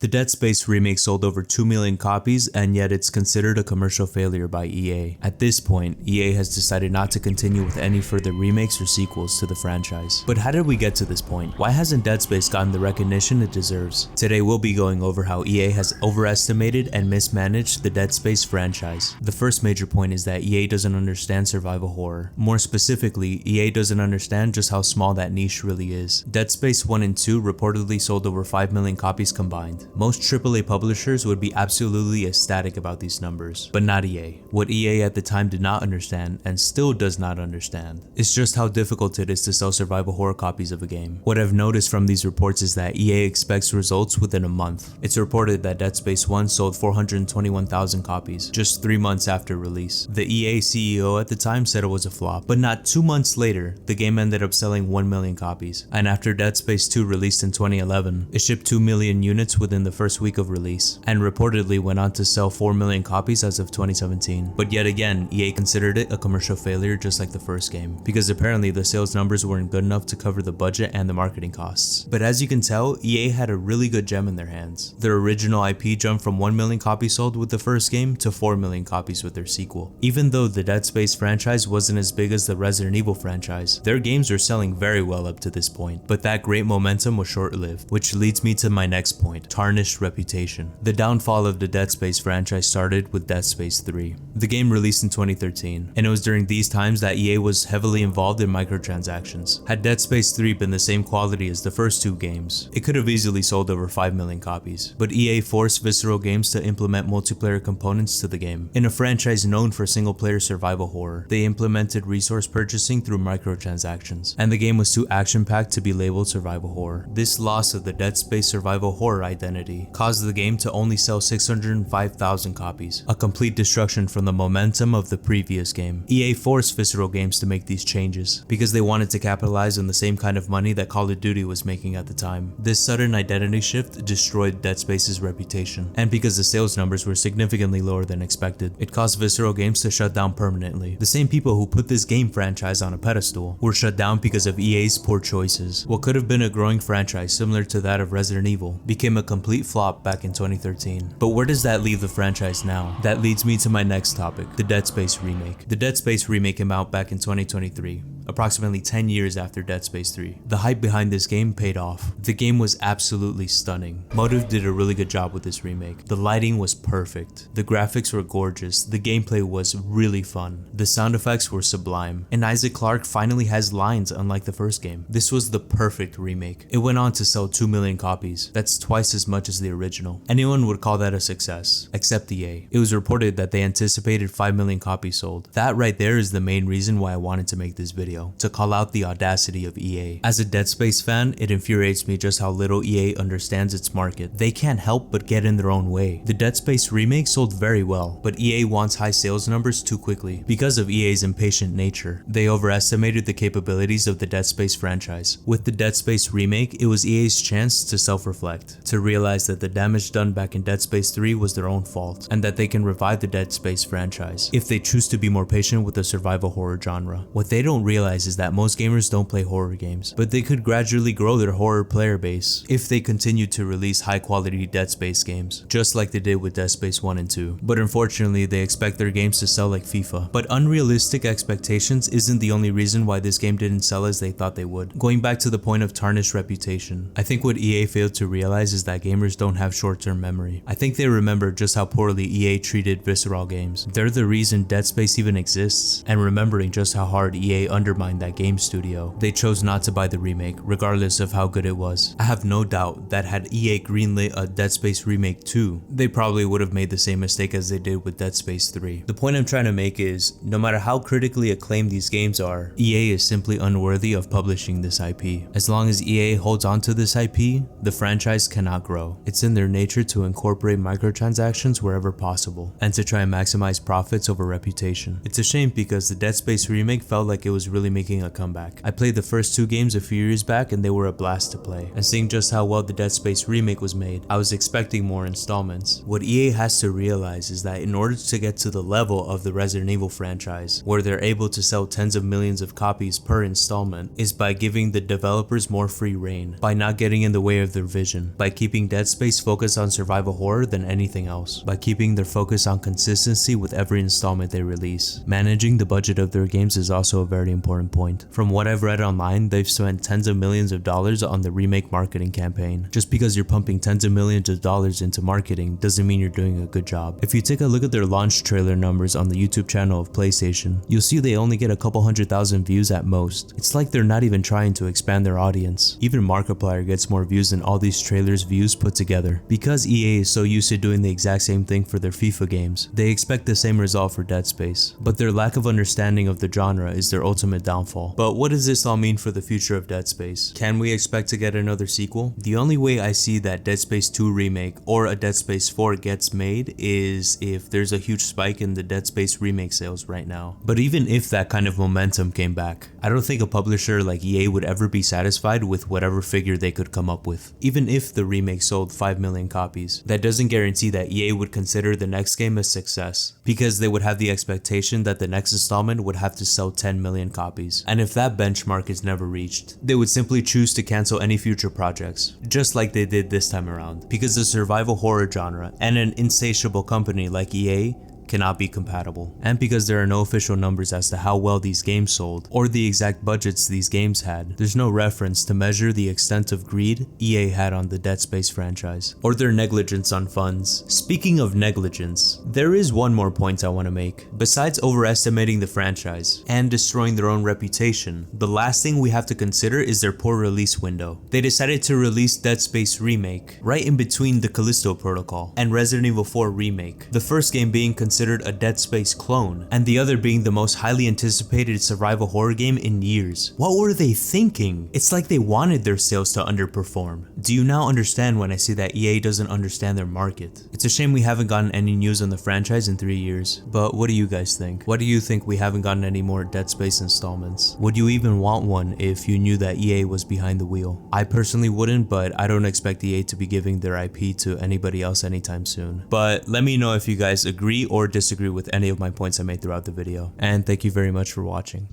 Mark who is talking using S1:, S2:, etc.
S1: The Dead Space remake sold over 2 million copies, and yet it's considered a commercial failure by EA. At this point, EA has decided not to continue with any further remakes or sequels to the franchise. But how did we get to this point? Why hasn't Dead Space gotten the recognition it deserves? Today we'll be going over how EA has overestimated and mismanaged the Dead Space franchise. The first major point is that EA doesn't understand survival horror. More specifically, EA doesn't understand just how small that niche really is. Dead Space 1 and 2 reportedly sold over 5 million copies combined. Most AAA publishers would be absolutely ecstatic about these numbers, but not EA. What EA at the time did not understand, and still does not understand, is just how difficult it is to sell survival horror copies of a game. What I've noticed from these reports is that EA expects results within a month. It's reported that Dead Space 1 sold 421,000 copies, just 3 months after release. The EA CEO at the time said it was a flop, but not 2 months later, the game ended up selling 1 million copies. And after Dead Space 2 released in 2011, it shipped 2 million units within the first week of release, and reportedly went on to sell 4 million copies as of 2017. But yet again, EA considered it a commercial failure just like the first game, because apparently the sales numbers weren't good enough to cover the budget and the marketing costs. But as you can tell, EA had a really good gem in their hands. Their original IP jumped from 1 million copies sold with the first game to 4 million copies with their sequel. Even though the Dead Space franchise wasn't as big as the Resident Evil franchise, their games were selling very well up to this point, but that great momentum was short-lived, which leads me to my next point: tarnished reputation. The downfall of the Dead Space franchise started with Dead Space 3. The game released in 2013, and it was during these times that EA was heavily involved in microtransactions. Had Dead Space 3 been the same quality as the first two games, it could have easily sold over 5 million copies. But EA forced Visceral Games to implement multiplayer components to the game. In a franchise known for single-player survival horror, they implemented resource purchasing through microtransactions, and the game was too action-packed to be labeled survival horror. This loss of the Dead Space survival horror identity caused the game to only sell 605,000 copies, a complete destruction from the momentum of the previous game. EA forced Visceral Games to make these changes because they wanted to capitalize on the same kind of money that Call of Duty was making at the time. This sudden identity shift destroyed Dead Space's reputation, and because the sales numbers were significantly lower than expected, it caused Visceral Games to shut down permanently. The same people who put this game franchise on a pedestal were shut down because of EA's poor choices. What could have been a growing franchise similar to that of Resident Evil became a complete flop back in 2013. But where does that leave the franchise now? That leads me to my next topic, the Dead Space remake. The Dead Space remake came out back in 2023. Approximately 10 years after Dead Space 3. The hype behind this game paid off. The game was absolutely stunning. Motive did a really good job with this remake. The lighting was perfect. The graphics were gorgeous. The gameplay was really fun. The sound effects were sublime. And Isaac Clarke finally has lines unlike the first game. This was the perfect remake. It went on to sell 2 million copies. That's twice as much as the original. Anyone would call that a success, except EA. It was reported that they anticipated 5 million copies sold. That right there is the main reason why I wanted to make this video, to call out the audacity of EA. As a Dead Space fan, it infuriates me just how little EA understands its market. They can't help but get in their own way. The Dead Space remake sold very well, but EA wants high sales numbers too quickly. Because of EA's impatient nature, they overestimated the capabilities of the Dead Space franchise. With the Dead Space remake, it was EA's chance to self-reflect, to realize that the damage done back in Dead Space 3 was their own fault, and that they can revive the Dead Space franchise if they choose to be more patient with the survival horror genre. What they don't realize is that most gamers don't play horror games, but they could gradually grow their horror player base if they continue to release high quality Dead Space games, just like they did with Dead Space 1 and 2. But unfortunately, they expect their games to sell like FIFA. But unrealistic expectations isn't the only reason why this game didn't sell as they thought they would. Going back to the point of tarnished reputation, I think what EA failed to realize is that gamers don't have short-term memory. I think they remember just how poorly EA treated Visceral Games. They're the reason Dead Space even exists, and remembering just how hard EA undermined that game studio, they chose not to buy the remake, regardless of how good it was. I have no doubt that had EA greenlit a Dead Space Remake 2, they probably would have made the same mistake as they did with Dead Space 3. The point I'm trying to make is, no matter how critically acclaimed these games are, EA is simply unworthy of publishing this IP. As long as EA holds onto this IP, the franchise cannot grow. It's in their nature to incorporate microtransactions wherever possible, and to try and maximize profits over reputation. It's a shame because the Dead Space Remake felt like it was really really making a comeback. I played the first 2 games a few years back and they were a blast to play. And seeing just how well the Dead Space remake was made, I was expecting more installments. What EA has to realize is that in order to get to the level of the Resident Evil franchise, where they're able to sell tens of millions of copies per installment, is by giving the developers more free reign, by not getting in the way of their vision, by keeping Dead Space focused on survival horror than anything else, by keeping their focus on consistency with every installment they release. Managing the budget of their games is also a very important point. From what I've read online, they've spent tens of millions of dollars on the Remake marketing campaign. Just because you're pumping tens of millions of dollars into marketing doesn't mean you're doing a good job. If you take a look at their launch trailer numbers on the YouTube channel of PlayStation, you'll see they only get a couple 100,000 views at most. It's like they're not even trying to expand their audience. Even Markiplier gets more views than all these trailers' views put together. Because EA is so used to doing the exact same thing for their FIFA games, they expect the same result for Dead Space. But their lack of understanding of the genre is their ultimate downfall. But what does this all mean for the future of Dead Space? Can we expect to get another sequel? The only way I see that Dead Space 2 remake or a Dead Space 4 gets made is if there's a huge spike in the Dead Space remake sales right now. But even if that kind of momentum came back, I don't think a publisher like EA would ever be satisfied with whatever figure they could come up with. Even if the remake sold 5 million copies, that doesn't guarantee that EA would consider the next game a success, because they would have the expectation that the next installment would have to sell 10 million copies. And if that benchmark is never reached, they would simply choose to cancel any future projects, just like they did this time around, because the survival horror genre and an insatiable company like EA cannot be compatible, and because there are no official numbers as to how well these games sold or the exact budgets these games had. There's no reference to measure the extent of greed EA had on the Dead Space franchise or their negligence on funds. Speaking of negligence, there is one more point I want to make. Besides overestimating the franchise and destroying their own reputation, the last thing we have to consider is their poor release window. They decided to release Dead Space Remake right in between the Callisto Protocol and Resident Evil 4 Remake, the first game being considered a Dead Space clone, and the other being the most highly anticipated survival horror game in years. What were they thinking? It's like they wanted their sales to underperform. Do you now understand when I say that EA doesn't understand their market? It's a shame we haven't gotten any news on the franchise in 3 years, but what do you guys think? Why do you think we haven't gotten any more Dead Space installments? Would you even want one if you knew that EA was behind the wheel? I personally wouldn't, but I don't expect EA to be giving their IP to anybody else anytime soon. But let me know if you guys agree or disagree with any of my points I made throughout the video, and thank you very much for watching.